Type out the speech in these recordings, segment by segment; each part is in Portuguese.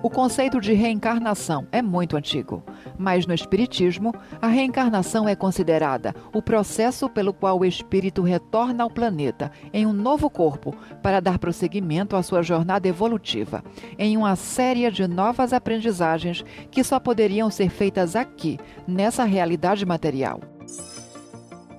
O conceito de reencarnação é muito antigo, mas no Espiritismo, a reencarnação é considerada o processo pelo qual o espírito retorna ao planeta em um novo corpo para dar prosseguimento à sua jornada evolutiva, em uma série de novas aprendizagens que só poderiam ser feitas aqui, nessa realidade material.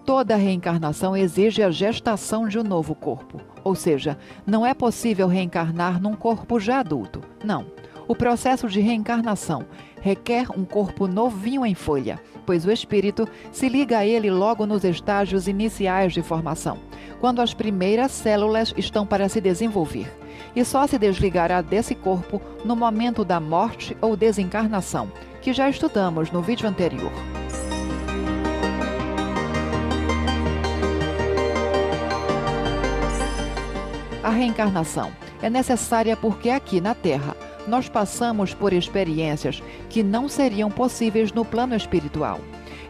Toda reencarnação exige a gestação de um novo corpo, ou seja, não é possível reencarnar num corpo já adulto, não. O processo de reencarnação requer um corpo novinho em folha, pois o espírito se liga a ele logo nos estágios iniciais de formação, quando as primeiras células estão para se desenvolver, e só se desligará desse corpo no momento da morte ou desencarnação, que já estudamos no vídeo anterior. A reencarnação é necessária porque aqui na Terra nós passamos por experiências que não seriam possíveis no plano espiritual.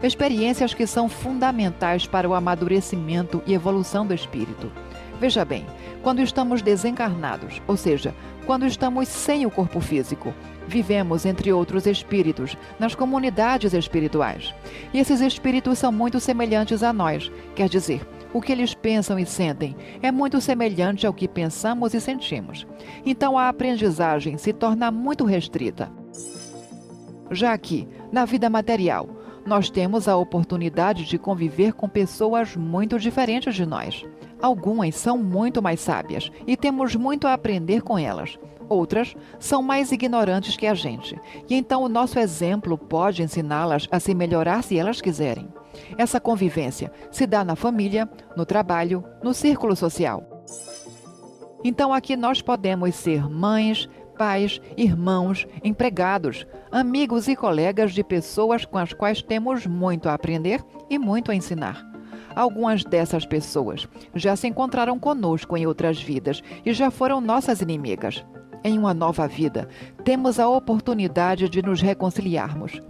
Experiências que são fundamentais para o amadurecimento e evolução do espírito. Veja bem, quando estamos desencarnados, ou seja, quando estamos sem o corpo físico, vivemos entre outros espíritos nas comunidades espirituais. E esses espíritos são muito semelhantes a nós, quer dizer, o que eles pensam e sentem é muito semelhante ao que pensamos e sentimos. Então a aprendizagem se torna muito restrita. Já aqui, na vida material, nós temos a oportunidade de conviver com pessoas muito diferentes de nós. Algumas são muito mais sábias e temos muito a aprender com elas. Outras são mais ignorantes que a gente. E então o nosso exemplo pode ensiná-las a se melhorar se elas quiserem. Essa convivência se dá na família, no trabalho, no círculo social. Então aqui nós podemos ser mães, pais, irmãos, empregados, amigos e colegas de pessoas com as quais temos muito a aprender e muito a ensinar. Algumas dessas pessoas já se encontraram conosco em outras vidas e já foram nossas inimigas. Em uma nova vida, temos a oportunidade de nos reconciliarmos.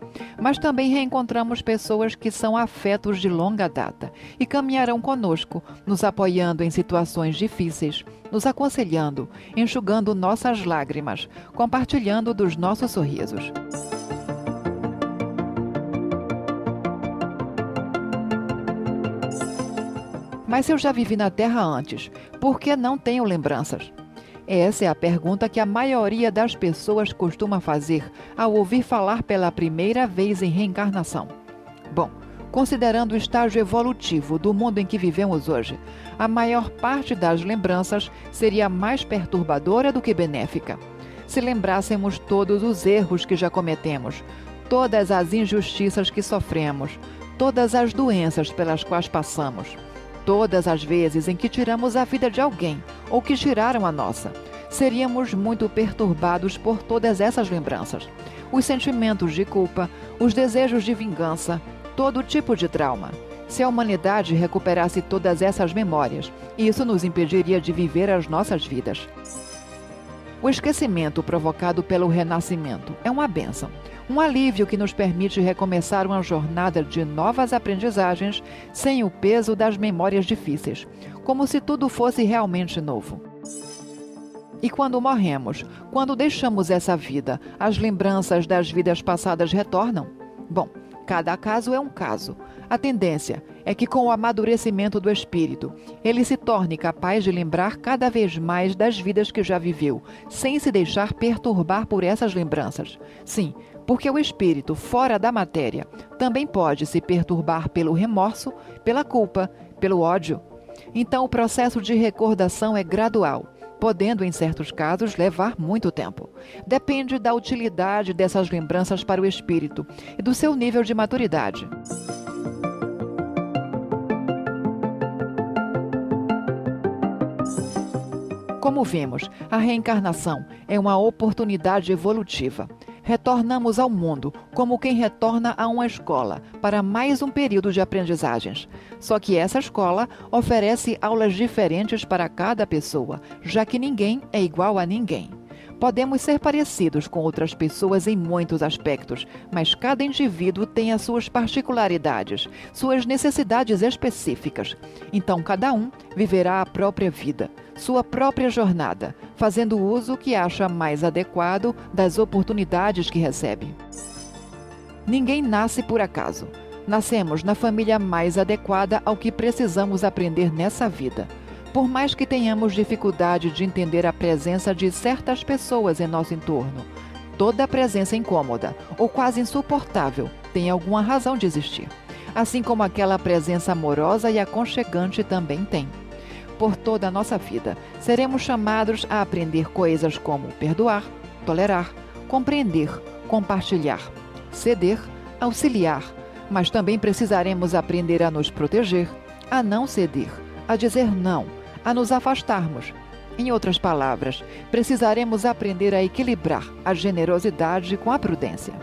Mas também reencontramos pessoas que são afetos de longa data e caminharão conosco, nos apoiando em situações difíceis, nos aconselhando, enxugando nossas lágrimas, compartilhando dos nossos sorrisos. Mas se eu já vivi na Terra antes, por que não tenho lembranças? Essa é a pergunta que a maioria das pessoas costuma fazer ao ouvir falar pela primeira vez em reencarnação. Bom, considerando o estágio evolutivo do mundo em que vivemos hoje, a maior parte das lembranças seria mais perturbadora do que benéfica. Se lembrássemos todos os erros que já cometemos, todas as injustiças que sofremos, todas as doenças pelas quais passamos, todas as vezes em que tiramos a vida de alguém ou que tiraram a nossa, seríamos muito perturbados por todas essas lembranças. Os sentimentos de culpa, os desejos de vingança, todo tipo de trauma. Se a humanidade recuperasse todas essas memórias, isso nos impediria de viver as nossas vidas. O esquecimento provocado pelo renascimento é uma bênção. Um alívio que nos permite recomeçar uma jornada de novas aprendizagens sem o peso das memórias difíceis, como se tudo fosse realmente novo. E quando morremos, quando deixamos essa vida, as lembranças das vidas passadas retornam? Bom, cada caso é um caso. A tendência é que com o amadurecimento do espírito, ele se torne capaz de lembrar cada vez mais das vidas que já viveu, sem se deixar perturbar por essas lembranças. Sim, porque o espírito, fora da matéria, também pode se perturbar pelo remorso, pela culpa, pelo ódio. Então o processo de recordação é gradual, podendo, em certos casos, levar muito tempo. Depende da utilidade dessas lembranças para o espírito e do seu nível de maturidade. Como vimos, a reencarnação é uma oportunidade evolutiva. Retornamos ao mundo como quem retorna a uma escola para mais um período de aprendizagens. Só que essa escola oferece aulas diferentes para cada pessoa, já que ninguém é igual a ninguém. Podemos ser parecidos com outras pessoas em muitos aspectos, mas cada indivíduo tem as suas particularidades, suas necessidades específicas. Então, cada um viverá a própria vida, sua própria jornada, fazendo o uso que acha mais adequado das oportunidades que recebe. Ninguém nasce por acaso. Nascemos na família mais adequada ao que precisamos aprender nessa vida. Por mais que tenhamos dificuldade de entender a presença de certas pessoas em nosso entorno, toda presença incômoda ou quase insuportável tem alguma razão de existir, assim como aquela presença amorosa e aconchegante também tem. Por toda a nossa vida, seremos chamados a aprender coisas como perdoar, tolerar, compreender, compartilhar, ceder, auxiliar, mas também precisaremos aprender a nos proteger, a não ceder, a dizer não, a nos afastarmos. Em outras palavras, precisaremos aprender a equilibrar a generosidade com a prudência.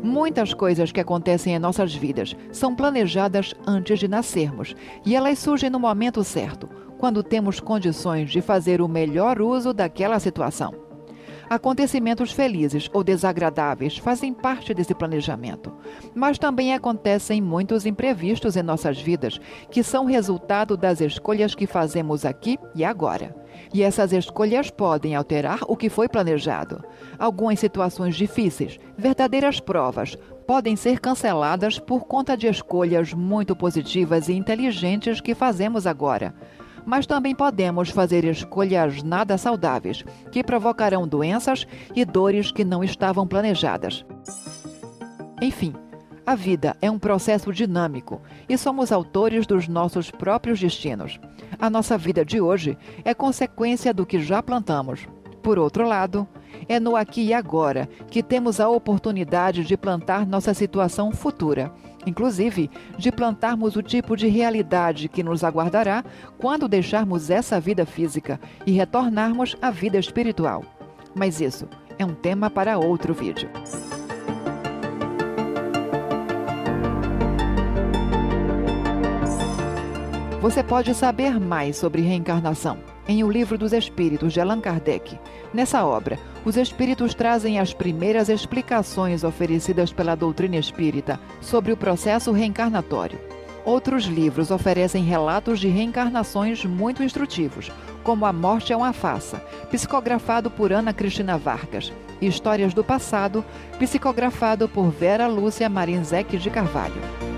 Muitas coisas que acontecem em nossas vidas são planejadas antes de nascermos, e elas surgem no momento certo, quando temos condições de fazer o melhor uso daquela situação. Acontecimentos felizes ou desagradáveis fazem parte desse planejamento, mas também acontecem muitos imprevistos em nossas vidas, que são resultado das escolhas que fazemos aqui e agora. E essas escolhas podem alterar o que foi planejado. Algumas situações difíceis, verdadeiras provas, podem ser canceladas por conta de escolhas muito positivas e inteligentes que fazemos agora. Mas também podemos fazer escolhas nada saudáveis, que provocarão doenças e dores que não estavam planejadas. Enfim, a vida é um processo dinâmico e somos autores dos nossos próprios destinos. A nossa vida de hoje é consequência do que já plantamos. Por outro lado, é no aqui e agora que temos a oportunidade de plantar nossa situação futura, inclusive de plantarmos o tipo de realidade que nos aguardará quando deixarmos essa vida física e retornarmos à vida espiritual. Mas isso é um tema para outro vídeo. Você pode saber mais sobre reencarnação em O Livro dos Espíritos, de Allan Kardec. Nessa obra, os espíritos trazem as primeiras explicações oferecidas pela doutrina espírita sobre o processo reencarnatório. Outros livros oferecem relatos de reencarnações muito instrutivos, como A Morte é uma Farsa, psicografado por Ana Cristina Vargas, e Histórias do Passado, psicografado por Vera Lúcia Marinzec de Carvalho.